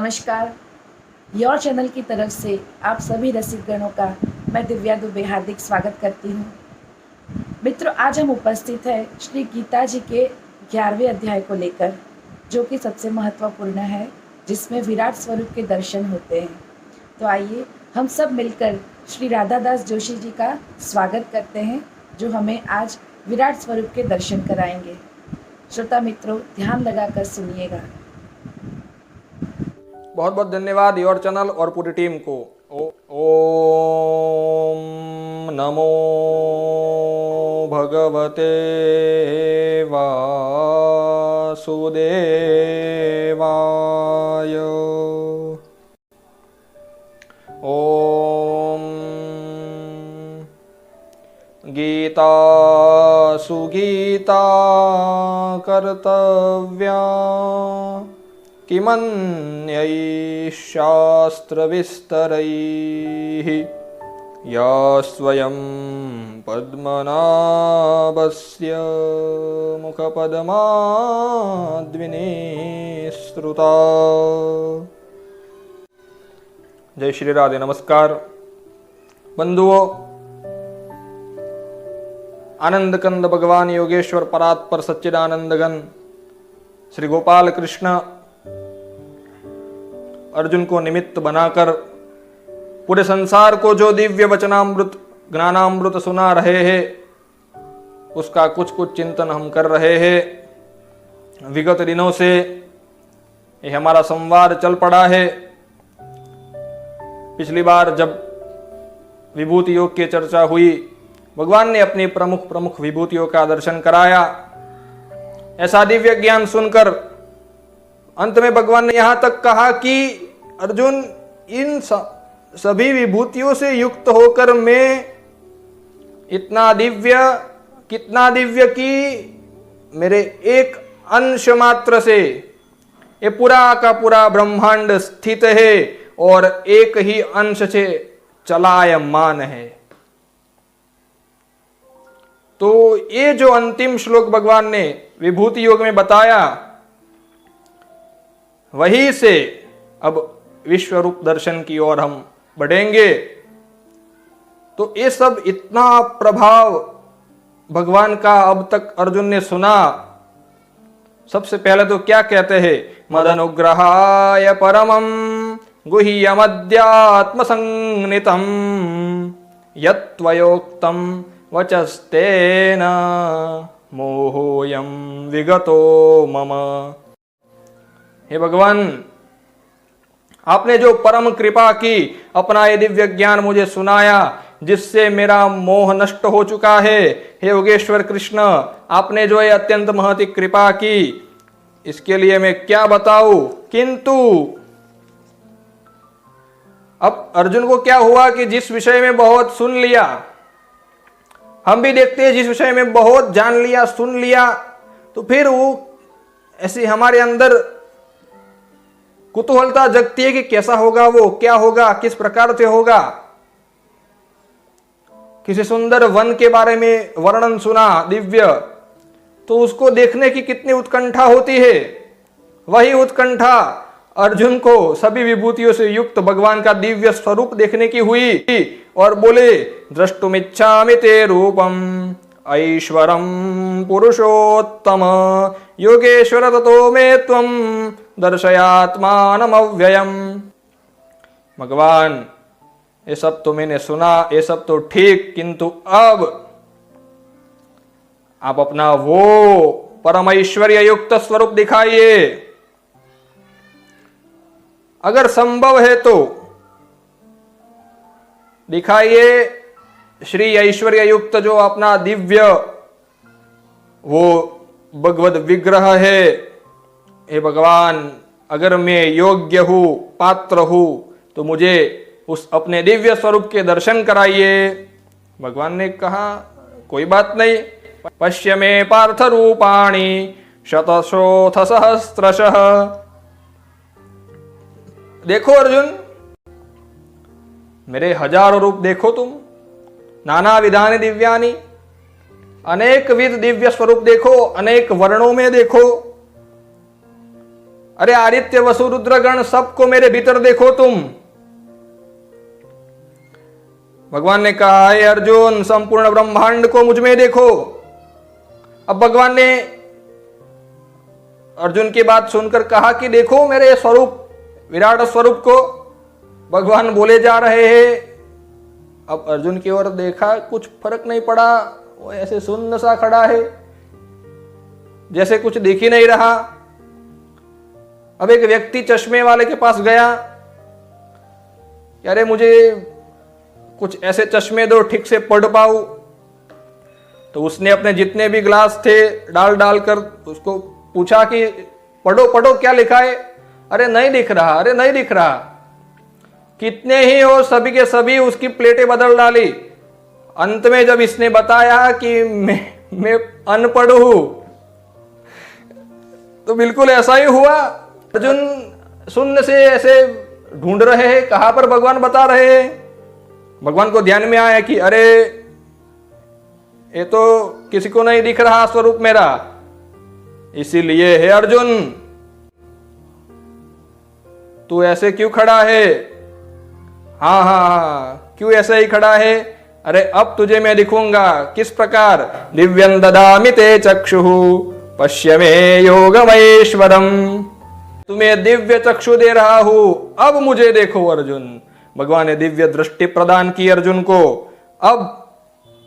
नमस्कार। Your channel की तरफ से आप सभी रसिकगणों का मैं दिव्या दुबे हार्दिक स्वागत करती हूँ। मित्रों, आज हम उपस्थित हैं श्री गीता जी के 11वें अध्याय को लेकर, जो कि सबसे महत्वपूर्ण है, जिसमें विराट स्वरूप के दर्शन होते हैं। तो आइए हम सब मिलकर श्री राधादास जोशी जी का स्वागत करते हैं, जो हमें आज विराट स्वरूप के दर्शन कराएंगे। श्रोता मित्रों, ध्यान लगाकर सुनिएगा। बहुत बहुत धन्यवाद योर चैनल और पूरी टीम को। ओम नमो भगवते वासुदेवाय। ओम गीता सुगीता कर्तव्या किमन्यैः शास्त्रविस्तरैः या स्वयं पद्मनाभस्य मुखपद्माद्विनिसृता। जय श्री राधे। नमस्कार बंधुओं, आनंद कंद भगवान योगेश्वर परात्पर सच्चिदानंद घन श्री गोपाल कृष्ण अर्जुन को निमित्त बनाकर पूरे संसार को जो दिव्य वचनामृत ज्ञानामृत सुना रहे हैं, उसका कुछ कुछ चिंतन हम कर रहे हैं। विगत दिनों से ये हमारा संवाद चल पड़ा है। पिछली बार जब विभूति योग की चर्चा हुई, भगवान ने अपनी प्रमुख प्रमुख विभूतियों का दर्शन कराया। ऐसा दिव्य ज्ञान सुनकर अंत में भगवान ने यहां तक कहा कि अर्जुन, इन सभी विभूतियों से युक्त होकर मैं इतना दिव्य, कितना दिव्य कि मेरे एक अंश मात्र से ये पूरा का पूरा ब्रह्मांड स्थित है और एक ही अंश से चलायमान है। तो ये जो अंतिम श्लोक भगवान ने विभूति योग में बताया, वहीं से अब विश्व रूप दर्शन की ओर हम बढ़ेंगे। तो ये सब इतना प्रभाव भगवान का अब तक अर्जुन ने सुना। सबसे पहले तो क्या कहते हैं, मदनुग्रहाय परमं गुह्यमध्यात्म संनितं यत्त्वयोक्तं वचस्तेन मोहोऽयं विगतो मम। हे भगवान, आपने जो परम कृपा की, अपना ये दिव्य ज्ञान मुझे सुनाया, जिससे मेरा मोह नष्ट हो चुका है। हे योगेश्वर कृष्ण, आपने जो ये अत्यंत महती कृपा की, इसके लिए मैं क्या बताऊं। किंतु अब अर्जुन को क्या हुआ कि जिस विषय में बहुत सुन लिया, हम भी देखते हैं जिस विषय में बहुत जान लिया, सुन लिया, तो फिर वो ऐसी हमारे अंदर कुतूहलता जगती है कि कैसा होगा वो, क्या होगा, किस प्रकार से होगा। किसी सुंदर वन के बारे में वर्णन सुना दिव्य, तो उसको देखने की कितनी उत्कंठा होती है। वही उत्कंठा अर्जुन को सभी विभूतियों से युक्त भगवान का दिव्य स्वरूप देखने की हुई और बोले, द्रष्टुमिच्छामि ते रूपम ऐश्वरम पुरुषोत्तम योगेश्वर ततो मे त्वं दर्शयात्मानमव्ययम्। भगवान, ये सब तो मैंने सुना, ये सब तो ठीक, किंतु अब आप अपना वो परम ऐश्वर्य युक्त स्वरूप दिखाइए। अगर संभव है तो दिखाइए श्री ऐश्वर्य युक्त जो अपना दिव्य वो भगवद विग्रह है। हे भगवान, अगर मैं योग्य हूं, पात्र हूं, तो मुझे उस अपने दिव्य स्वरूप के दर्शन कराइए। भगवान ने कहा, कोई बात नहीं, पश्य मे पार्थ रूपाणि शतशोथ सहस्त्रशः। देखो अर्जुन, मेरे हजारों रूप देखो तुम, नाना विधानि दिव्यानि, अनेक विध दिव्य स्वरूप देखो, अनेक वर्णों में देखो। अरे आदित्य वसु रुद्रगण सबको मेरे भीतर देखो तुम। भगवान ने कहा, हे अर्जुन, संपूर्ण ब्रह्मांड को मुझ में देखो। अब भगवान ने अर्जुन की बात सुनकर कहा कि देखो मेरे स्वरूप, विराट स्वरूप को भगवान बोले जा रहे हैं। अब अर्जुन की ओर देखा, कुछ फर्क नहीं पड़ा, वो ऐसे सुन्न सा खड़ा है, जैसे कुछ दिख ही नहीं रहा। अब एक व्यक्ति चश्मे वाले के पास गया, अरे मुझे कुछ ऐसे चश्मे दो ठीक से पढ़ पाऊं। तो उसने अपने जितने भी ग्लास थे डाल डाल कर उसको पूछा कि पढ़ो पढ़ो क्या लिखा है। अरे नहीं दिख रहा, अरे नहीं दिख रहा। कितने ही हो, सभी के सभी उसकी प्लेटें बदल डाली। अंत में जब इसने बताया कि मैं अनपढ़ हूं, तो बिल्कुल ऐसा ही हुआ। अर्जुन शून्य से ऐसे ढूंढ रहे हैं, कहां पर भगवान बता रहे हैं। भगवान को ध्यान में आया कि अरे ये तो किसी को नहीं दिख रहा स्वरूप मेरा, इसीलिए हे अर्जुन तू ऐसे क्यों खड़ा है। हाँ हाँ हाँ, क्यों ऐसे ही खड़ा है। अरे अब तुझे मैं दिखूंगा किस प्रकार। दिव्यं ददामि ते चक्षुः पश्य मे योगमैश्वरम। तुम्हें दिव्य चक्षु दे रहा हूं, अब मुझे देखो अर्जुन। भगवान ने दिव्य दृष्टि प्रदान की अर्जुन को। अब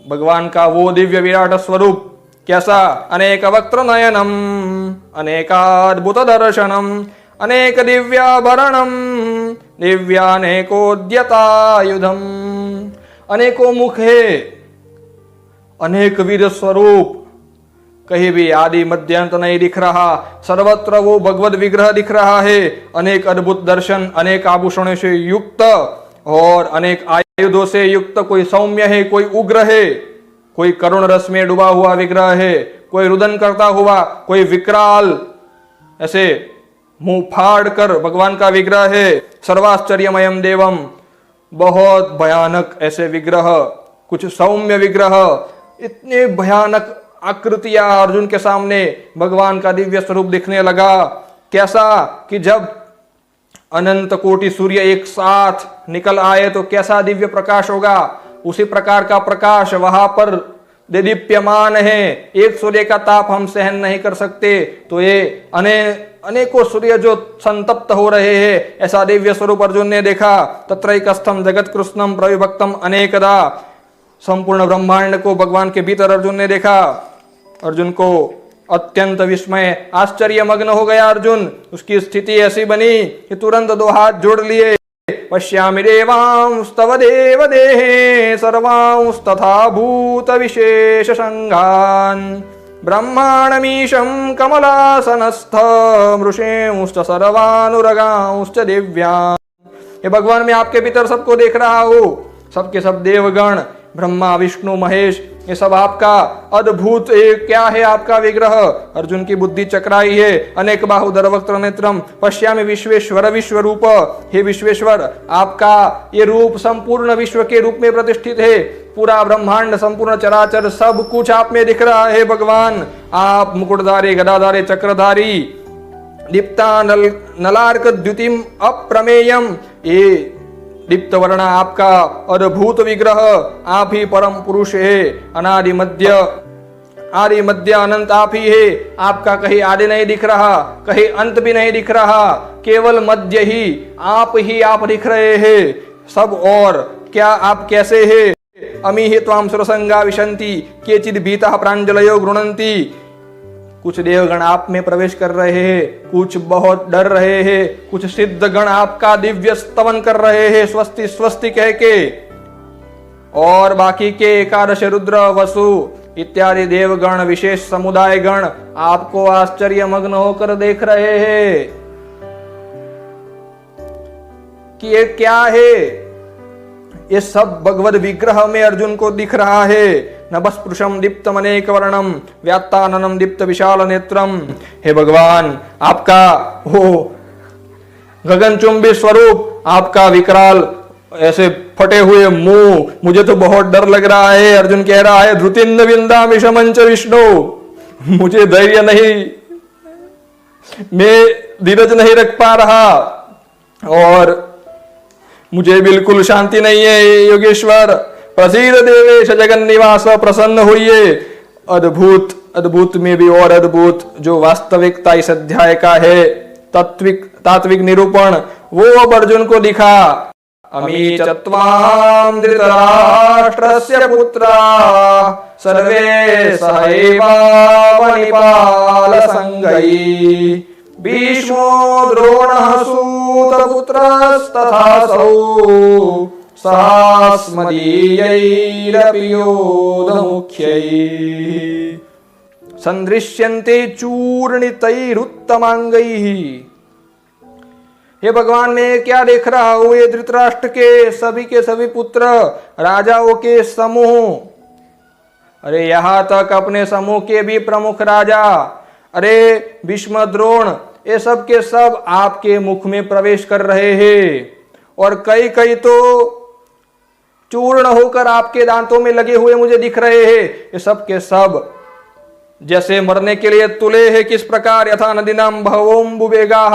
भगवान का वो दिव्य विराट स्वरूप कैसा। अनेक वक्त्र नयनम अनेकाद्भुत दर्शनम अनेक दिव्याभरणम दिव्यानेकोद्यतायुधम। अनेकों मुख है, अनेक वीर स्वरूप, कहीं भी आदि मध्यांत नहीं दिख रहा। सर्वत्र वो भगवत विग्रह दिख रहा है। अनेक अद्भुत दर्शन, अनेक आभूषणों से युक्त और अनेक आयुधों से युक्त। कोई सौम्य है, कोई उग्र है, कोई करुण रस में डूबा हुआ विग्रह है, कोई रुदन करता हुआ, कोई विकराल ऐसे मुंह फाड़ कर भगवान का विग्रह है। सर्वाश्चर्यमयम देवम, बहुत भयानक ऐसे विग्रह, कुछ सौम्य विग्रह, इतने भयानक आकृतियां अर्जुन के सामने भगवान का दिव्य स्वरूप दिखने लगा। कैसा कि जब अनंत कोटि सूर्य एक साथ निकल आए तो कैसा दिव्य प्रकाश होगा, उसी प्रकार का प्रकाश वहां पर दीप्यमान है। एक सूर्य का ताप हम सहन नहीं कर सकते, तो ये अनेकों सूर्य जो संतप्त हो रहे हैं, ऐसा दिव्य स्वरूप अर्जुन ने देखा। तत्रैकस्थम जगत कृष्णम प्रविभक्तम अनेकदा। संपूर्ण ब्रह्मांड को भगवान के भीतर अर्जुन ने देखा। अर्जुन को अत्यंत विस्मय, आश्चर्य मग्न हो गया अर्जुन। उसकी स्थिति ऐसी बनी कि तुरंत दो हाथ जोड़ लिए। पश्यामि देवांस्तव देव देहे सर्वांस्तथा भूत विशेष संघान ब्रह्माणमीशं कमलासनस्थ मृषेंश्च सर्वानुरगांश्च दिव्यान्। हे भगवान, मैं आपके भीतर सबको देख रहा हूँ। सबके सब देवगण, ब्रह्मा विष्णु महेश, ये सब आपका अद्भुत क्या है आपका विग्रह। अर्जुन की बुद्धि चकराई है। अनेक बाहुधर वक्त्र नेत्रम पश्यामि विश्वेश्वर विश्वरूप। हे विश्वेश्वर, आपका ये रूप संपूर्ण विश्व के रूप में प्रतिष्ठित है। पूरा ब्रह्मांड, संपूर्ण चराचर, सब कुछ आप में दिख रहा है भगवान। आप मुकुटधारी, गदाधारी, चक्रधारी, दीप्ता नलार्क द्युतिम अप्रमेयम, ये दीप्त वर्ण आपका अद्भुत विग्रह। आप ही परम पुरुष है। अनादि मध्य, आदि मध्य अनंत आप ही है। आपका कहीं आदि नहीं दिख रहा, कहीं अंत भी नहीं दिख रहा, केवल मध्य ही आप दिख रहे हैं। सब और क्या आप कैसे हैं। अमी ही त्वाम सुरसंगा विशंति केचिद भीतः प्रांजलयो गृणंति। कुछ देवगण आप में प्रवेश कर रहे हैं, कुछ बहुत डर रहे हैं, कुछ सिद्ध गण आपका दिव्य स्तवन कर रहे हैं स्वस्ति स्वस्ति कह के, और बाकी के एकादश रुद्र वसु इत्यादि देवगण, विशेष समुदाय गण आपको आश्चर्य मग्न होकर देख रहे हैं कि ये क्या है। ये सब भगवद विग्रह में अर्जुन को दिख रहा है। नभस्पृशम दीप्तम अनेक वर्णम व्यात्ताननम दीप्त विशाल नेत्रम। हे भगवान, आपका हो गगनचुंबी स्वरूप, आपका विकराल ऐसे फटे हुए मुंह, मुझे तो बहुत डर लग रहा है। अर्जुन कह रहा है, धृतिन्द विंदा विषमंच विष्णु, मुझे धैर्य नहीं, मैं धीरज नहीं रख पा रहा और मुझे बिल्कुल शांति नहीं है। योगेश्वर प्रसीद देवेश जगन निवास, प्रसन्न होइए। अद्भुत अद्भुत में भी और अद्भुत जो वास्तविकता इस अध्याय का है, तात्विक निरूपण, वो अब अर्जुन को दिखा। अमी चत्वां धृतराष्ट्रस्य पुत्रा सर्वे सहैवावनिपाल संगै भीष्मो द्रोणः सूतपुत्रस्तथासौ सहास्मदीयैरपि योधमुख्यैः संदृश्यन्ते चूर्णितैरुत्तमांगैः। हे भगवान, मैं क्या देख रहा हूं? ये धृतराष्ट्र के सभी पुत्र, राजाओं के समूह, अरे यहां तक अपने समूह के भी प्रमुख राजा, अरे भीष्म द्रोण, ये सब के सब आपके मुख में प्रवेश कर रहे हैं और कई तो चूर्ण होकर आपके दांतों में लगे हुए मुझे दिख रहे हैं। ये सब के सब जैसे मरने के लिए तुले हैं। किस प्रकार? यथा नदीनाम बहवोम्बुवेगाः,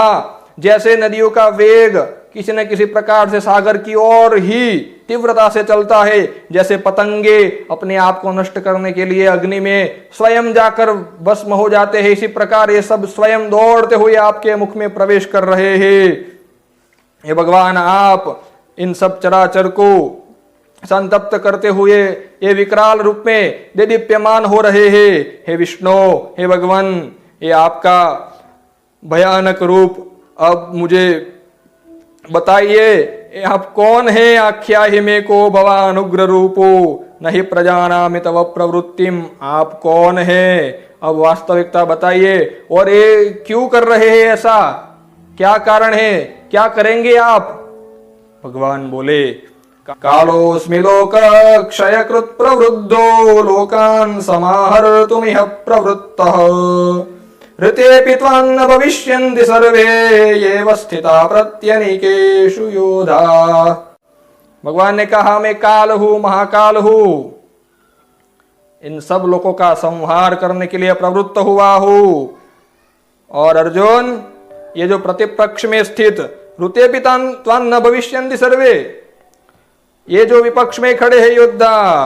जैसे नदियों का वेग किसी न किसी प्रकार से सागर की ओर ही तीव्रता से चलता है, जैसे पतंगे अपने आप को नष्ट करने के लिए अग्नि में स्वयं जाकर भस्म हो जाते हैं, इसी प्रकार ये सब स्वयं दौड़ते हुए आपके मुख में प्रवेश कर रहे हैं। हे भगवान, आप इन सब चराचर को संतप्त करते हुए ये विकराल रूप में देदीप्यमान हो रहे हैं। हे विष्णु, हे भगवान, ये आपका भयानक रूप अब मुझे बताइए, आप कौन है? आख्याहि मे को भवान उग्र रूपो नहीं प्रजानामि तव प्रवृत्तिम। आप कौन है? अब वास्तविकता बताइए। और ये क्यों कर रहे हैं ऐसा? क्या कारण है? क्या करेंगे आप? भगवान बोले, कालोस्मि लोक क्षयकृत प्रवृद्धो लोकान् समाहर्तुमिह प्रवृत्तः ऋतेऽपि त्वान्न भविष्यन्ति सर्वे येव स्थिता प्रत्यनीकेषु योधा। भगवान ने कहा, मैं काल हूं, महाकाल हूं, इन सब लोगों का संहार करने के लिए प्रवृत्त हुआ हूं। और अर्जुन, ये जो प्रतिपक्ष में स्थित ऋतेऽपि त्वान्न भविष्यन्ति सर्वे, ये जो विपक्ष में खड़े हैं योद्धा,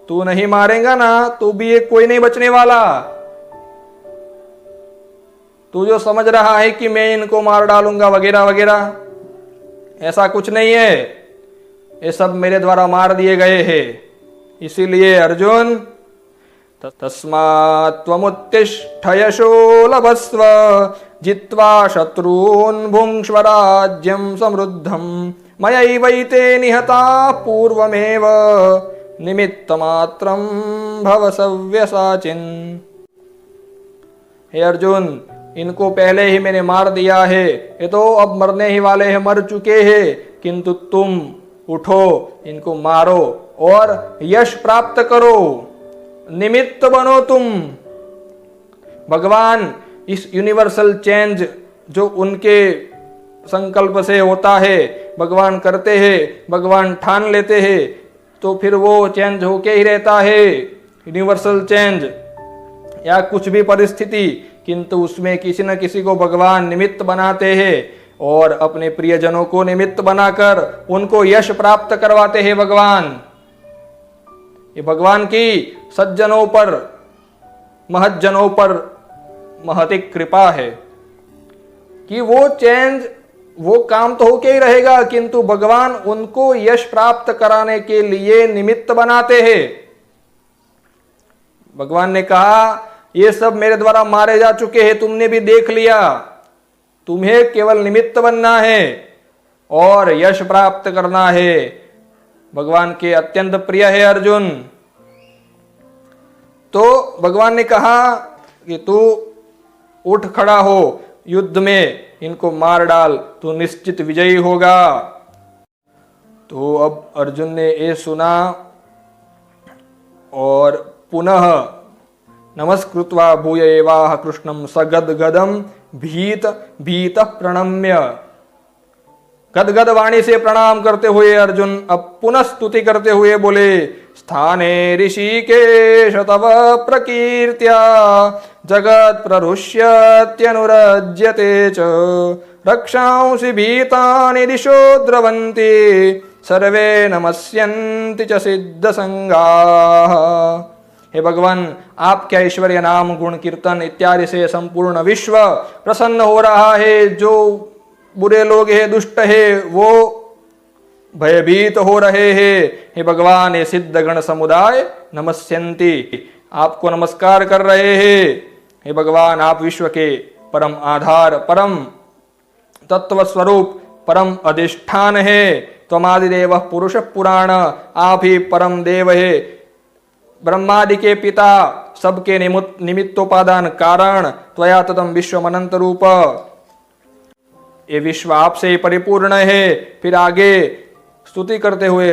तू नहीं मारेगा ना, तू भी एक कोई नहीं बचने वाला। तू जो समझ रहा है कि मैं इनको मार डालूंगा वगैरह वगैरह, ऐसा कुछ नहीं है। ये सब मेरे द्वारा मार दिए गए हैं। इसीलिए अर्जुन, तस्मात् त्वमुत्तिष्ठ यशो लभस्व जित्वा शत्रून् भुङ्क्ष्व राज्यं समृद्धं मयैवैते निहताः पूर्वमेव निमित्तमात्रं भव सव्यसाचिन्। हे अर्जुन, इनको पहले ही मैंने मार दिया है, ये तो अब मरने ही वाले हैं, मर चुके हैं, किंतु तुम उठो, इनको मारो और यश प्राप्त करो, निमित्त बनो तुम। भगवान इस यूनिवर्सल चेंज जो उनके संकल्प से होता है, भगवान करते हैं, भगवान ठान लेते हैं, तो फिर वो चेंज होके ही रहता है। यूनिवर्सल चेंज या कुछ भी परिस्थिति, किंतु उसमें किसी न किसी को भगवान निमित्त बनाते हैं और अपने प्रियजनों को निमित्त बनाकर उनको यश प्राप्त करवाते हैं भगवान। ये भगवान की सज्जनों पर, महज्जनों पर महती कृपा है कि वो चेंज, वो काम तो होके ही रहेगा, किंतु भगवान उनको यश प्राप्त कराने के लिए निमित्त बनाते हैं। भगवान ने कहा, ये सब मेरे द्वारा मारे जा चुके हैं, तुमने भी देख लिया, तुम्हें केवल निमित्त बनना है और यश प्राप्त करना है। भगवान के अत्यंत प्रिय है अर्जुन। तो भगवान ने कहा कि तू उठ खड़ा हो, युद्ध में इनको मार डाल, तू निश्चित विजयी होगा। तो अब अर्जुन ने ये सुना और पुनः नमस्कृत्वा भूय एवाह कृष्णं सगद्गदं भीत प्रणम्य गदगद वाणी से प्रणाम करते हुए अर्जुन अब पुनः स्तुति करते हुए बोले, स्थाने ऋषिकेश तव प्रकीर्त्या जगत् प्ररुष्यत्यनुरज्यते च रक्षांसि भीतानि दिशो द्रवन्ति सर्वे नमस्यन्ति च सिद्धसंगाः। हे भगवान, आपके ऐश्वर्य नाम गुण कीर्तन इत्यादि से संपूर्ण विश्व प्रसन्न हो रहा है। जो बुरे लोग हैं, दुष्ट है, वो भयभीत हो रहे हैं। हे भगवान, ये सिद्ध गण समुदाय नमस्यन्ति, आपको नमस्कार कर रहे हैं। हे भगवान, आप विश्व के परम आधार, परम तत्व स्वरूप, परम अधिष्ठान है। त्वमादिदेव पुरुष पुराण, आप ही परम देव है, ब्रह्मादि के पिता, सबके निमित्तोपादान कारण, त्वया ततम विश्व अनंत रूप, ये विश्व आपसे ही परिपूर्ण है। फिर आगे स्तुति करते हुए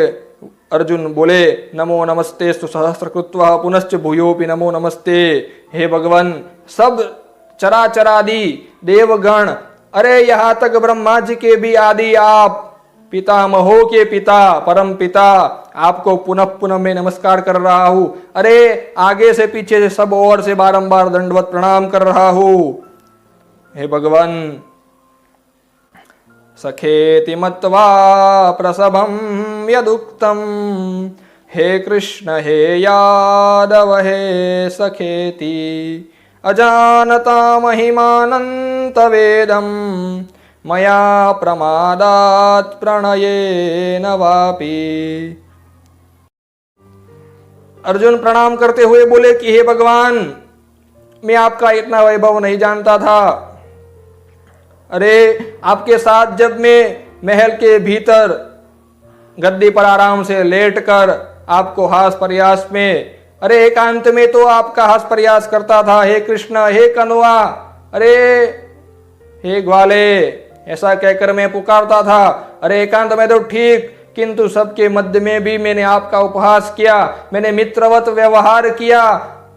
अर्जुन बोले, नमो नमस्ते स्तु सहस्रकृत्वा पुनश्च भूयोपि नमो नमस्ते। हे भगवान, सब चराचरादि देवगण, अरे यहाँ तक ब्रह्मा जी के भी आदि आप, पितामहों के पिता, परम पिता, आपको पुनः पुनः मैं नमस्कार कर रहा हूं। अरे आगे से पीछे से सब ओर से बारंबार दंडवत प्रणाम कर रहा हूं। हे भगवान, सखेति मत्वा प्रसभं यदुक्तम, हे कृष्ण हे यादव हे सखेति, अजानता महिमानन्तवेदं मया प्रमादात् प्रणयेन वापि। अर्जुन प्रणाम करते हुए बोले कि हे भगवान, मैं आपका इतना वैभव नहीं जानता था। अरे आपके साथ जब मैं महल के भीतर गद्दी पर आराम से लेटकर आपको हास प्रयास में, अरे एकांत में तो आपका हास प्रयास करता था, हे कृष्ण हे कनुआ, अरे हे ग्वाले, ऐसा कहकर मैं पुकारता था। अरे एकांत में तो ठीक, किंतु सबके मध्य में भी मैंने आपका उपहास किया, मैंने मित्रवत व्यवहार किया।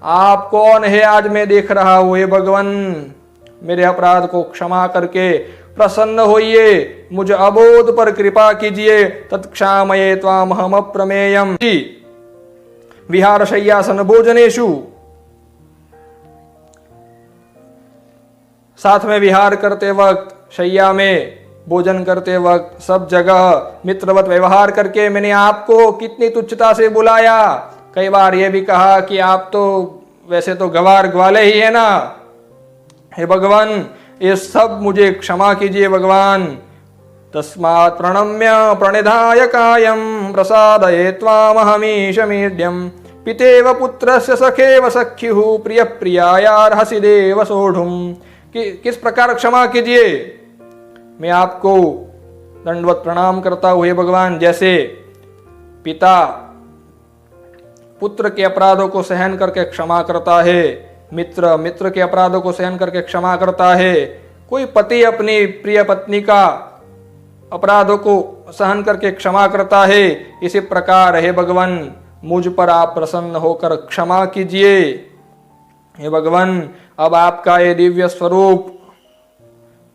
आप कौन है आज मैं देख रहा हूं। हे भगवान, मेरे अपराध को क्षमा करके प्रसन्न होइए, मुझे अबोध पर कृपा कीजिए। तत्क्षामये त्वामहम अप्रमेयम्। विहार शय्यासन भोजनेषु, साथ में विहार करते वक्त, शैया में भोजन करते वक्त, सब जगह मित्रवत व्यवहार करके मैंने आपको कितनी तुच्छता से बुलाया। कई बार यह भी कहा कि आप तो वैसे तो गवार ग्वाले ही है ना। हे भगवान, ये सब मुझे क्षमा कीजिए भगवान। तस्मात् प्रणम्य प्रणिधाय कायं प्रसादये त्वामहमीशमीड्यं, पितेव पुत्रस्य सखेव सख्युः प्रिय प्रियायार्हसि देव सोढुम्। किस प्रकार क्षमा कीजिए। मैं आपको दंडवत प्रणाम करता हूँ हे भगवान। जैसे पिता पुत्र के अपराधों को सहन करके क्षमा करता है, मित्र मित्र के अपराधों को सहन करके क्षमा करता है, कोई पति अपनी प्रिय पत्नी का अपराधों को सहन करके क्षमा करता है, इसी प्रकार हे भगवान मुझ पर आप प्रसन्न होकर क्षमा कीजिए। हे भगवान, अब आपका ये दिव्य स्वरूप,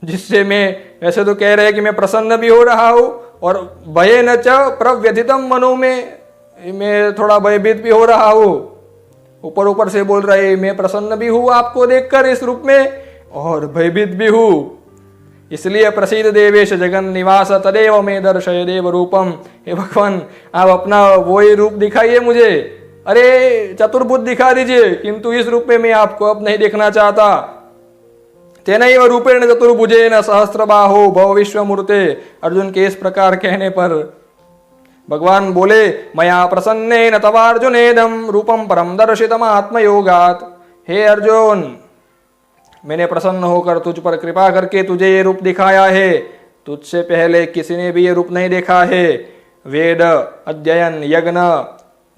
जिससे मैं वैसे तो कह रहे कि मैं प्रसन्न भी हो रहा हूं और भये न च प्रव्यथितम मनु में मैं थोड़ा भयभीत भी हो रहा हूं। ऊपर ऊपर से बोल रहे मैं प्रसन्न भी हूं आपको देखकर इस रूप में और भयभीत भी हूं। इसलिए प्रसीद देवेश जगन निवास तदेव में दर्शय देव रूपम। हे भगवान, आप अपना वही रूप दिखाइए मुझे। अरे चतुर्भुज दिखा दीजिए, किंतु इस रूप में मैं आपको अब नहीं देखना चाहता। तेनैव रूपेण चतुर्भुजेन सहस्रबाहो भव विश्वमूर्ते। अर्जुन के इस प्रकार कहने पर भगवान बोले, मया प्रसन्नेन तवार्जुनेदं रूपम परम दर्शितम आत्मयोगात्। हे अर्जुन, मैंने प्रसन्न होकर तुझ पर कृपा करके तुझे ये रूप दिखाया है। तुझसे पहले किसी ने भी ये रूप नहीं देखा है। वेद अध्ययन, यज्ञ,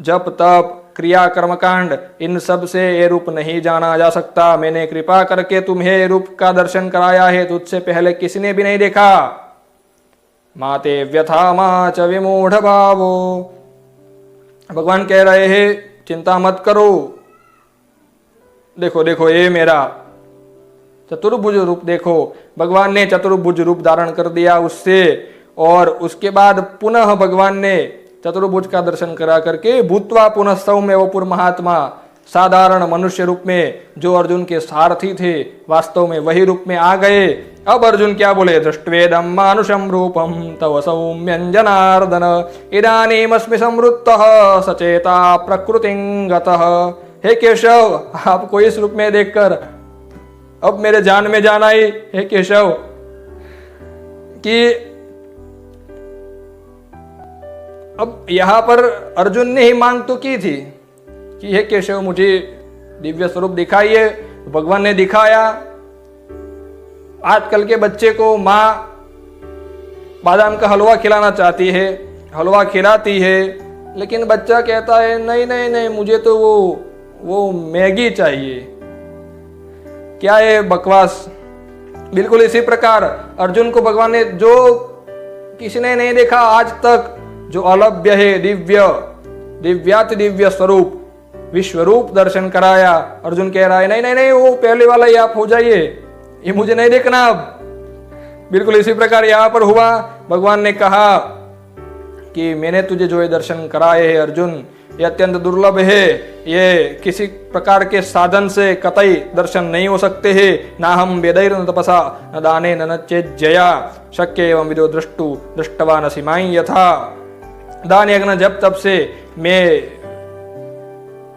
जप, तप, क्रिया, कर्मकांड, इन सब से ये रूप नहीं जाना जा सकता। मैंने कृपा करके तुम्हें ये रूप का दर्शन कराया है, तुझसे पहले किसी ने भी नहीं देखा। माते व्यथा मा च विमूढ़ भावो। भगवान कह रहे हैं चिंता मत करो। देखो देखो ये मेरा चतुर्भुज रूप देखो। भगवान ने चतुर्भुज रूप धारण कर दिया उससे, और उसके बाद पुनः भगवान ने चतुर्भुज का दर्शन करा करके भूतवा पुनः सौम्य वपुर महात्मा, साधारण मनुष्य रूप में जो अर्जुन के सारथी थे वास्तव में वही रूप में आ गए। अब अर्जुन क्या बोले, दृष्ट्वेदम मानुषम रूपम तव सौम्यं जनार्दन इदानीमस्मि संवृत्तः सचेता प्रकृतिंगतः। हे केशव, आपको इस रूप में देखकर अब मेरे जान में जान आई हे केशव कि अब यहां पर अर्जुन ने ही मांग तो की थी कि हे केशव मुझे दिव्य स्वरूप दिखाइए। भगवान ने दिखाया। आजकल के बच्चे को माँ बादाम का हलवा खिलाना चाहती है, हलवा खिलाती है, लेकिन बच्चा कहता है नहीं नहीं नहीं मुझे तो वो मैगी चाहिए। क्या है बकवास। बिल्कुल इसी प्रकार अर्जुन को भगवान ने जो किसी ने नहीं देखा आज तक, जो अलभ्य है दिव्याति दिव्य स्वरूप विश्वरूप दर्शन कराया। अर्जुन कह रहा है नहीं नहीं नहीं वो पहले वाला ही आप हो जाइए, ये मुझे नहीं देखना अब। बिल्कुल इसी प्रकार यहां पर हुआ। भगवान ने कहा कि मैंने तुझे जो ये दर्शन कराए है अर्जुन, ये अत्यंत दुर्लभ है, ये किसी प्रकार के साधन से कतई दर्शन नहीं हो सकते हैं। ना हम वेदैर न तपसा न दाने न चेज्जया शक्य एवं विदो दृष्टु दृष्टवा न सीमाई यथा। दान यज्ञ जब तब से मैं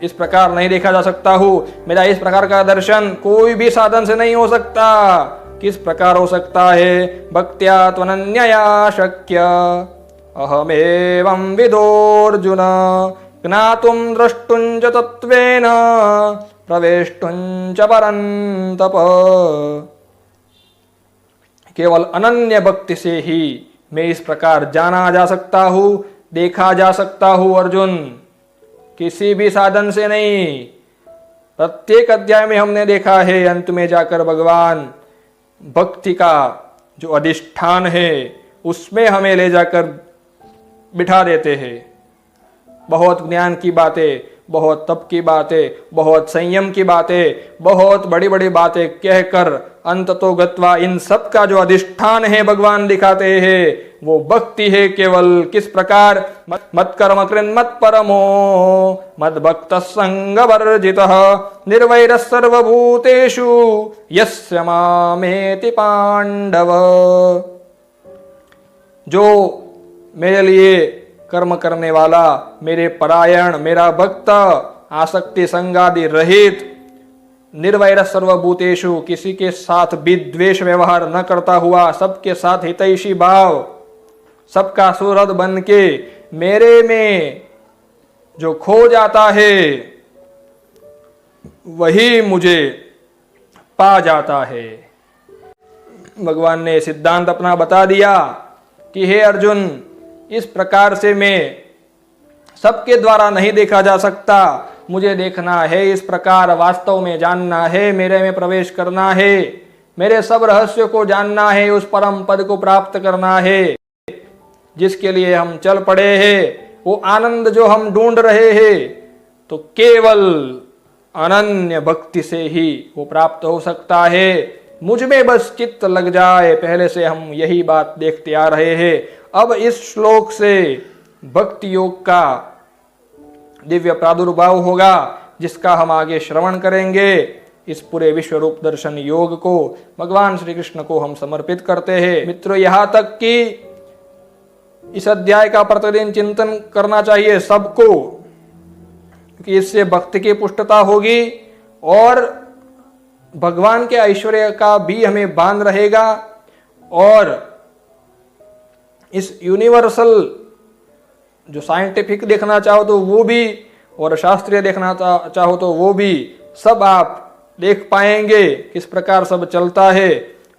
इस प्रकार नहीं देखा जा सकता हूं। मेरा इस प्रकार का दर्शन कोई भी साधन से नहीं हो सकता। किस प्रकार हो सकता है, भक्त्या त्वनन्यया शक्य अहमेवं विदोर्जुन ज्ञातुं द्रष्टुं च तत्त्वेन प्रवेष्टुं च परन्तप। केवल अनन्य भक्ति से ही मैं इस प्रकार जाना जा सकता हूं, देखा जा सकता हूं अर्जुन, किसी भी साधन से नहीं। प्रत्येक अध्याय में हमने देखा है अंत में जाकर भगवान भक्ति का जो अधिष्ठान है उसमें हमें ले जाकर बिठा देते हैं। बहुत ज्ञान की बातें, बहुत तप की बातें, बहुत संयम की बातें, बहुत बड़ी बड़ी बातें कहकर अंततो गत्वा इन सब का जो अधिष्ठान है भगवान दिखाते हैं वो भक्ति है केवल। किस प्रकार, मत कर्म कृन् मत परमो मद भक्त संग वर्जितः निर्वैर सर्वभूतेषु यस्य मामेति पांडव। जो मेरे लिए कर्म करने वाला, मेरे परायण, मेरा भक्त, आसक्ति संगादि रहित, निर्वैर सर्वभूतेषु किसी के साथ विद्वेष व्यवहार न करता हुआ, सबके साथ हितैषी भाव, सबका सुहृद बन के मेरे में जो खो जाता है वही मुझे पा जाता है। भगवान ने सिद्धांत अपना बता दिया कि हे अर्जुन, इस प्रकार से मैं सबके द्वारा नहीं देखा जा सकता, मुझे देखना है इस प्रकार, वास्तव में जानना है, मेरे में प्रवेश करना है, मेरे सब रहस्यों को जानना है, उस परम पद को प्राप्त करना है जिसके लिए हम चल पड़े हैं। वो आनंद जो हम ढूंढ रहे हैं तो केवल अनन्य भक्ति से ही वो प्राप्त हो सकता है। मुझ में बस चित्त लग जाए, पहले से हम यही बात देखते आ रहे हैं। अब इस श्लोक से भक्ति योग का दिव्य प्रादुर्भाव होगा जिसका हम आगे श्रवण करेंगे। इस पूरे विश्व रूप दर्शन योग को भगवान श्री कृष्ण को हम समर्पित करते हैं। मित्रों, यहाँ तक कि इस अध्याय का प्रतिदिन चिंतन करना चाहिए सबको, क्योंकि इससे भक्ति की पुष्टता होगी और भगवान के ऐश्वर्य का भी हमें भान रहेगा। और इस यूनिवर्सल जो साइंटिफिक देखना चाहो तो वो भी, और शास्त्रीय देखना चाहो तो वो भी, सब आप देख पाएंगे किस प्रकार सब चलता है।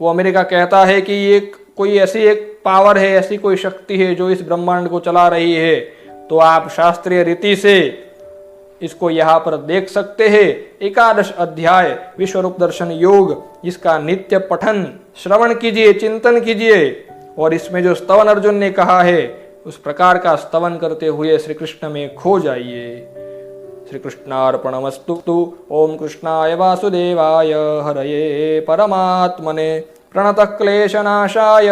वो अमेरिका कहता है कि ये कोई ऐसी एक पावर है, ऐसी कोई शक्ति है जो इस ब्रह्मांड को चला रही है, तो आप शास्त्रीय रीति से इसको यहाँ पर देख सकते हैं। 11 अध्याय विश्वरूप दर्शन योग, जिसका नित्य पठन श्रवण कीजिए, चिंतन कीजिए, और इसमें जो स्तवन अर्जुन ने कहा है उस प्रकार का स्तवन करते हुए श्री कृष्ण में खो जाइए। श्री कृष्णार्पणमस्तु। ओम कृष्णाय वासुदेवाय हरये परमात्मने प्रणतः क्लेशनाशाय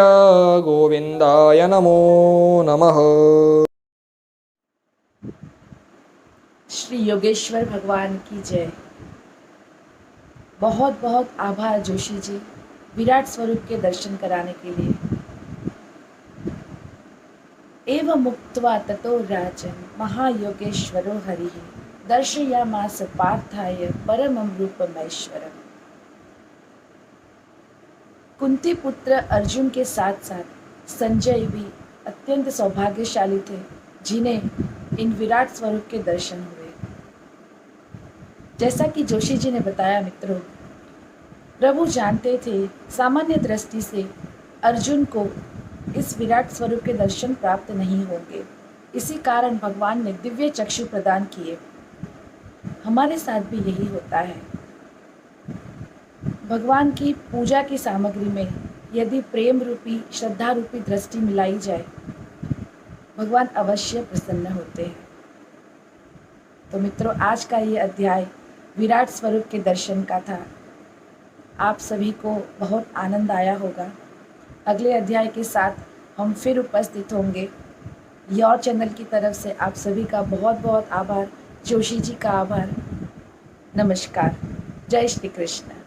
गोविंदाय नमो नमः। श्री योगेश्वर भगवान की जय। बहुत बहुत आभार जोशी जी विराट स्वरूप के दर्शन कराने के लिए। एवं मुक्त्वा ततो राजन् महायोगेश्वरो हरिः दर्शयामास पार्थाय परमं रूपमैश्वरम्। कुंती पुत्र अर्जुन के साथ साथ संजय भी अत्यंत सौभाग्यशाली थे जिन्हें इन विराट स्वरूप के दर्शन हुए। जैसा कि जोशी जी ने बताया मित्रों, प्रभु जानते थे सामान्य दृष्टि से अर्जुन को इस विराट स्वरूप के दर्शन प्राप्त नहीं होंगे, इसी कारण भगवान ने दिव्य चक्षु प्रदान किए। हमारे साथ भी यही होता है। भगवान की पूजा की सामग्री में यदि प्रेम रूपी श्रद्धा रूपी दृष्टि मिलाई जाए, भगवान अवश्य प्रसन्न होते हैं। तो मित्रों, आज का ये अध्याय विराट स्वरूप के दर्शन का था। आप सभी को बहुत आनंद आया होगा। अगले अध्याय के साथ हम फिर उपस्थित होंगे। योर चैनल की तरफ से आप सभी का बहुत बहुत आभार। जोशी जी का आभार। नमस्कार। जय श्री कृष्ण।